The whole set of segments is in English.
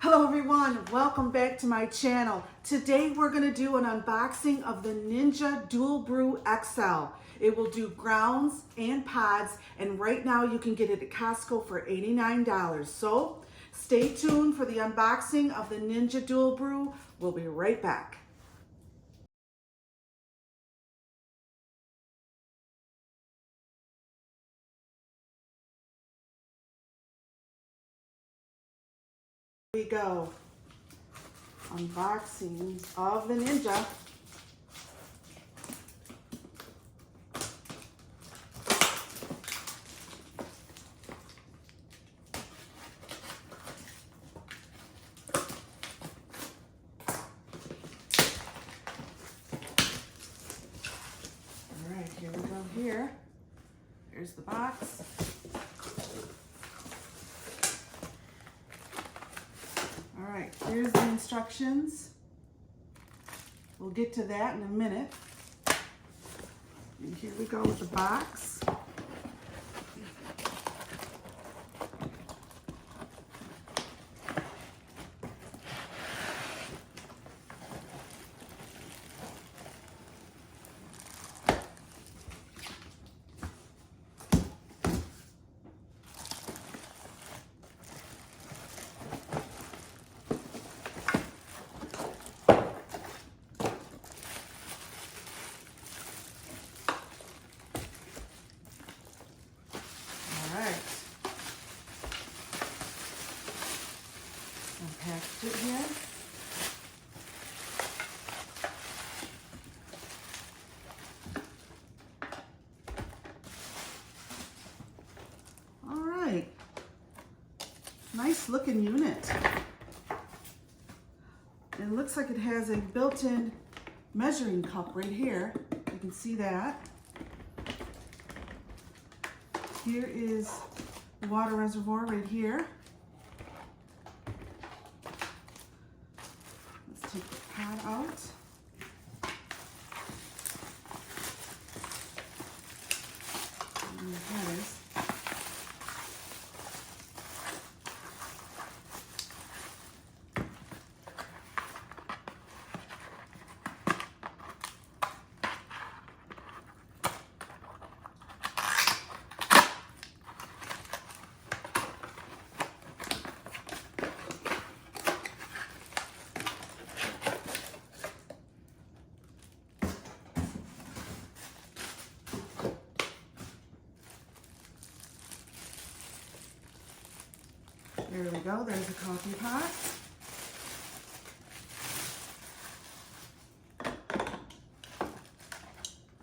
Hello everyone, welcome back to my channel. Today we're going to do an unboxing of the Ninja DualBrew XL. It will do grounds and pods, and right now you can get it at COSTCO for $89. So stay tuned for the unboxing of the Ninja DualBrew. We'll be right back. Here we go. Unboxing of the Ninja. All right, here we go here. Here's the box. All right, here's the instructions. We'll get to that in a minute. And here we go with the box. Unpacked it here. All right, nice looking unit. It looks like it has a built-in measuring cup right here. You can see that. Here is the water reservoir right here. Take the pad out. And the headers. There we go, there's a coffee pot.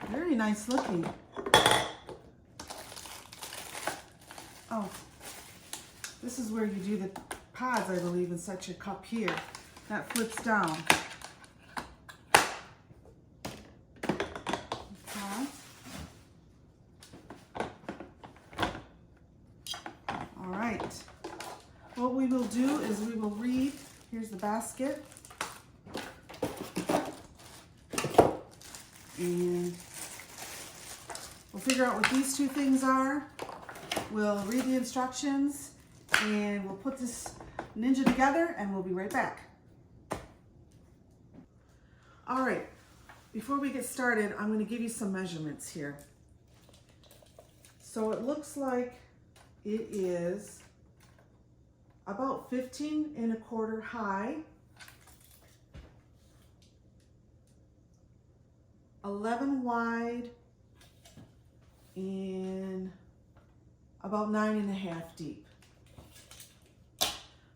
Very nice looking. Oh, this is where you do the pods, I believe, and set your cup here. That flips down. Okay. All right. What we will do is we will read, here's the basket, and we'll figure out what these two things are. We'll read the instructions, and we'll put this Ninja together, and we'll be right back. All right, before we get started, I'm going to give you some measurements here. So it looks like it is about 15 1/4 high, 11 wide, and about 9 1/2 deep.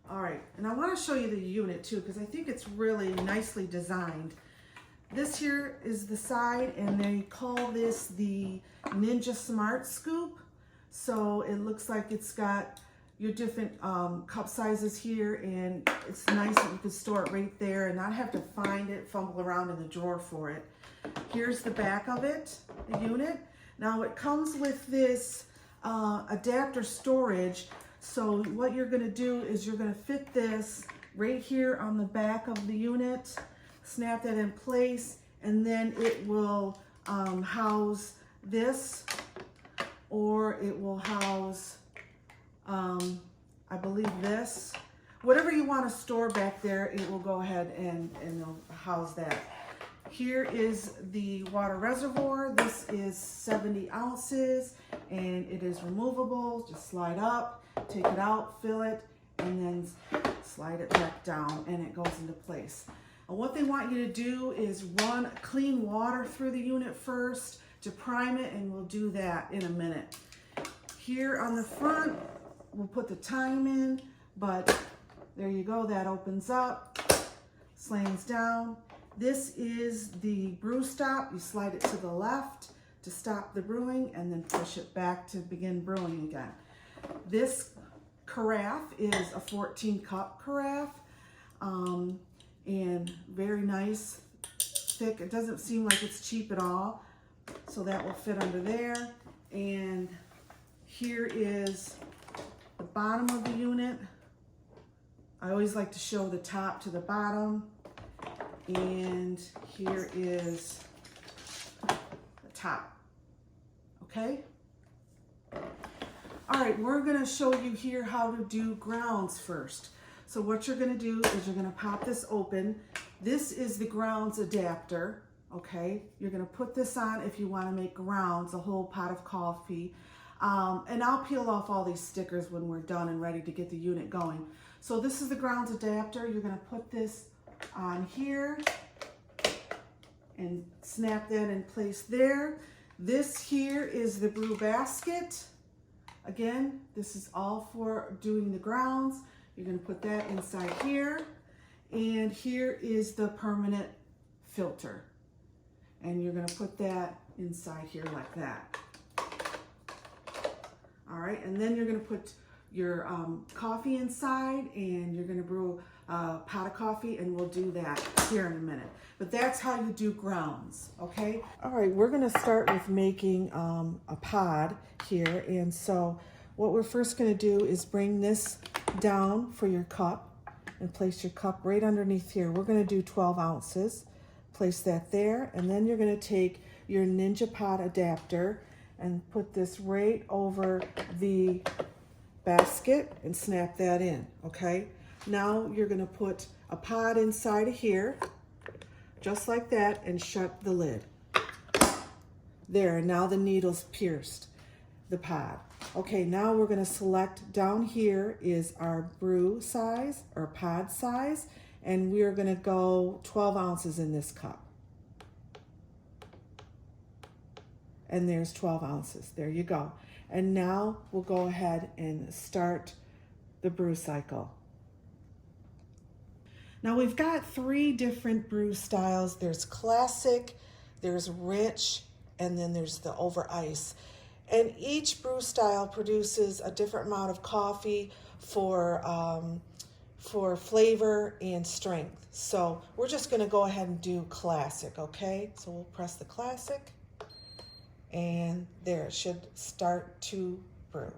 All right, and I want to show you the unit too, because I think it's really nicely designed. This here is the side, and they call this the Ninja Smart Scoop. So it looks like it's got your different cup sizes here, and it's nice that you can store it right there and not have to find it, fumble around in the drawer for it. Here's the back of it, the unit. Now it comes with this adapter storage. So what you're gonna do is you're gonna fit this right here on the back of the unit, snap that in place, and then it will house this, or it will house I believe this. whatever you want to store back there, it will go ahead and it'll house that. Here is the water reservoir. This is 70 ounces and it is removable. Just slide up, take it out, fill it, and then slide it back down and it goes into place. And what they want you to do is run clean water through the unit first to prime it, and we'll do that in a minute. Here on the front, we'll put the time in, but there you go, that opens up, slams down. This is the brew stop. You slide it to the left to stop the brewing and then push it back to begin brewing again. This carafe is a 14 cup carafe and very nice, thick. It doesn't seem like it's cheap at all. So that will fit under there. And here is the bottom of the unit. I always like to show the top to the bottom. And here is the top, okay? All right, we're gonna show you here how to do grounds first. So what you're gonna do is you're gonna pop this open. This is the grounds adapter, okay? You're gonna put this on if you wanna make grounds, a whole pot of coffee. And I'll peel off all these stickers when we're done and ready to get the unit going. So this is the grounds adapter. You're gonna put this on here and snap that in place there. This here is the brew basket. Again, this is all for doing the grounds. You're gonna put that inside here. And here is the permanent filter. And you're gonna put that inside here like that. All right, and then you're gonna put your coffee inside and you're gonna brew a pot of coffee, and we'll do that here in a minute. But that's how you do grounds, okay? All right, we're gonna start with making a pod here. And so what we're first gonna do is bring this down for your cup and place your cup right underneath here. We're gonna do 12 ounces. Place that there, and then you're gonna take your Ninja pot adapter and put this right over the basket and snap that in, okay? Now you're gonna put a pod inside of here, just like that, and shut the lid. There, now the needle's pierced the pod. Okay, now we're gonna select down here is our brew size or pod size, and we're gonna go 12 ounces in this cup. And there's 12 ounces, there you go. And now we'll go ahead and start the brew cycle. Now we've got 3 different brew styles. There's classic, there's rich, and then there's the over ice. And each brew style produces a different amount of coffee for flavor and strength. So we're just gonna go ahead and do classic, okay? So we'll press the classic, and there, it should start to brew.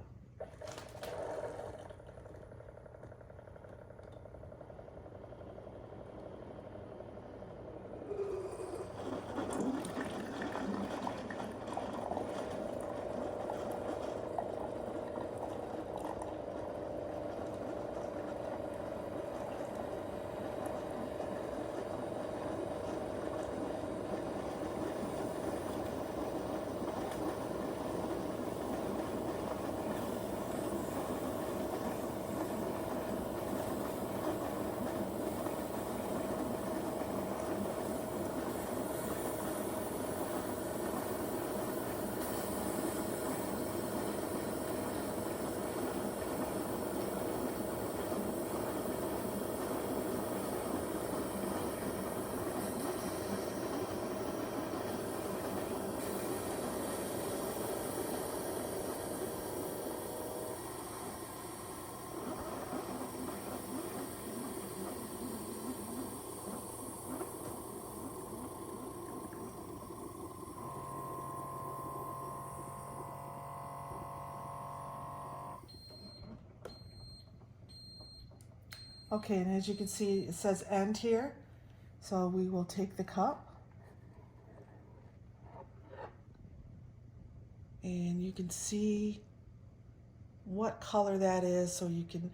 Okay, and as you can see, it says end here. So we will take the cup, and you can see what color that is, so you can,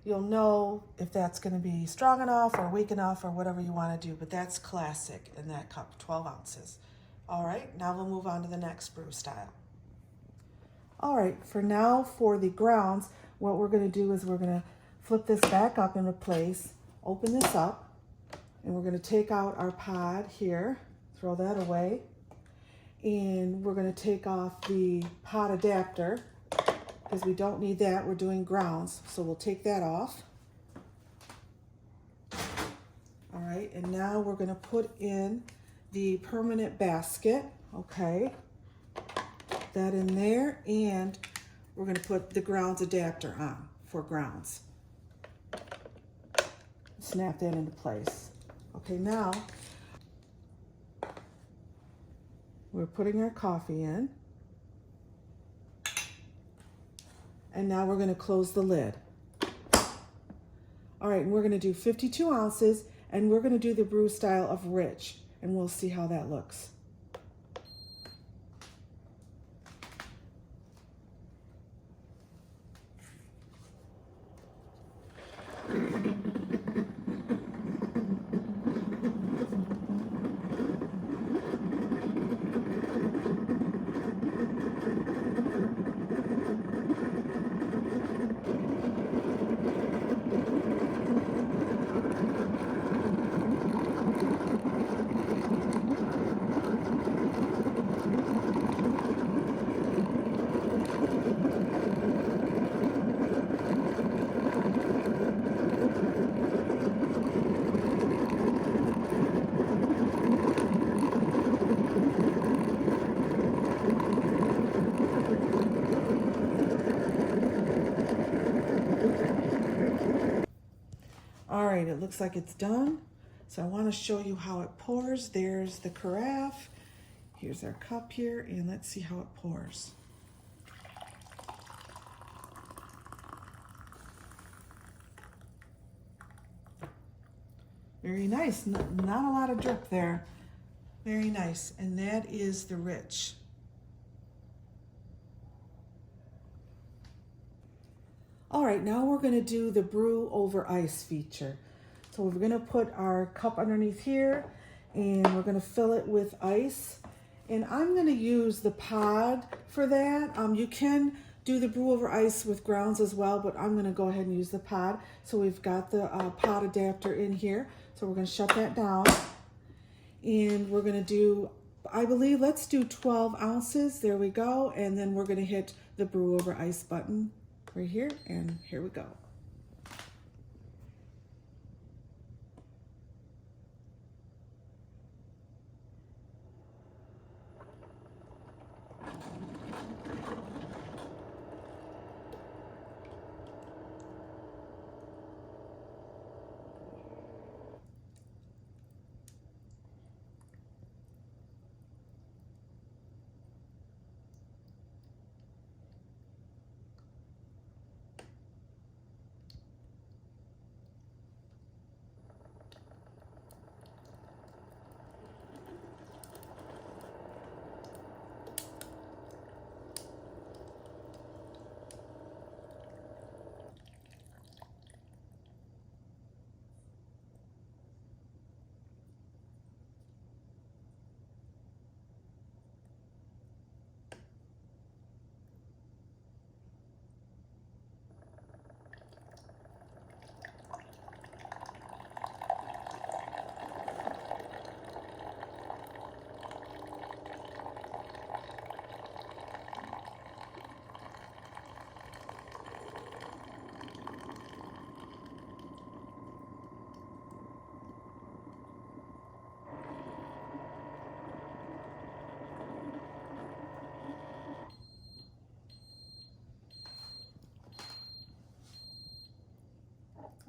you'll know if that's going to be strong enough or weak enough or whatever you want to do. But that's classic in that cup, 12 ounces. All right, now we'll move on to the next brew style. All right, for now, for the grounds, what we're going to do is we're going to flip this back up into place, open this up, and we're going to take out our pod here, throw that away, and we're going to take off the pod adapter because we don't need that. We're doing grounds, so we'll take that off. All right, and now we're going to put in the permanent basket. Okay, that in there, and we're going to put the grounds adapter on for grounds. Snap that into place. Okay, now we're putting our coffee in, and now we're going to close the lid. All right, and we're going to do 52 ounces, and we're going to do the brew style of rich, and we'll see how that looks. All right, it looks like it's done. So I want to show you how it pours. There's the carafe. Here's our cup here, and let's see how it pours. Very nice, not a lot of drip there. Very nice, and that is the rich. All right, now we're gonna do the Brew Over Ice feature. So we're gonna put our cup underneath here, and we're gonna fill it with ice. And I'm gonna use the pod for that. You can do the Brew Over Ice with grounds as well, but I'm gonna go ahead and use the pod. So we've got the pod adapter in here. So we're gonna shut that down. And we're gonna do, I believe, let's do 12 ounces. There we go. And then we're gonna hit the Brew Over Ice button right here, and here we go.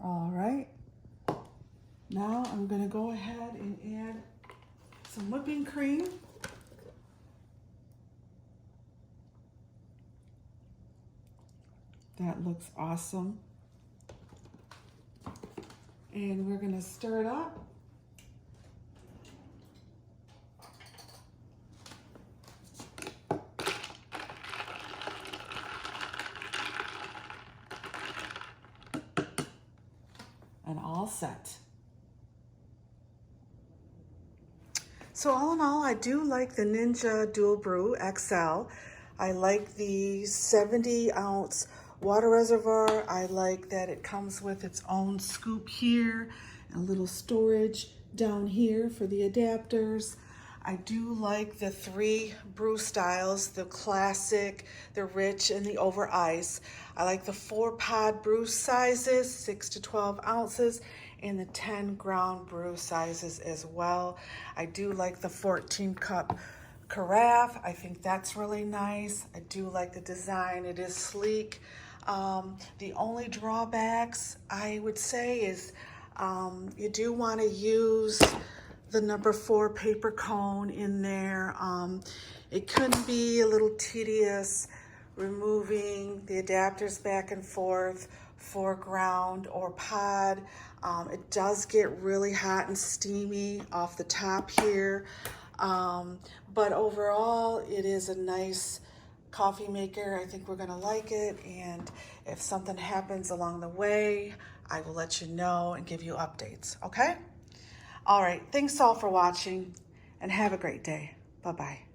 All right, now I'm gonna go ahead and add some whipping cream. That looks awesome. And we're gonna stir it up. set. So all in all, I do like the Ninja DualBrew XL. I like the 70-ounce water reservoir. I like that it comes with its own scoop here, a little storage down here for the adapters. I do like the 3 brew styles, the classic, the rich, and the over ice. I like the 4-pod brew sizes, 6 to 12 ounces, and the 10 ground brew sizes as well. I do like the 14-cup carafe. I think that's really nice. I do like the design. It is sleek. The only drawbacks I would say is you do want to use the number 4 paper cone in there. It could be a little tedious removing the adapters back and forth for ground or pod. It does get really hot and steamy off the top here. But overall, it is a nice coffee maker. I think we're gonna like it, and if something happens along the way, I will let you know and give you updates, okay? All right, thanks all for watching, and have a great day. Bye-bye.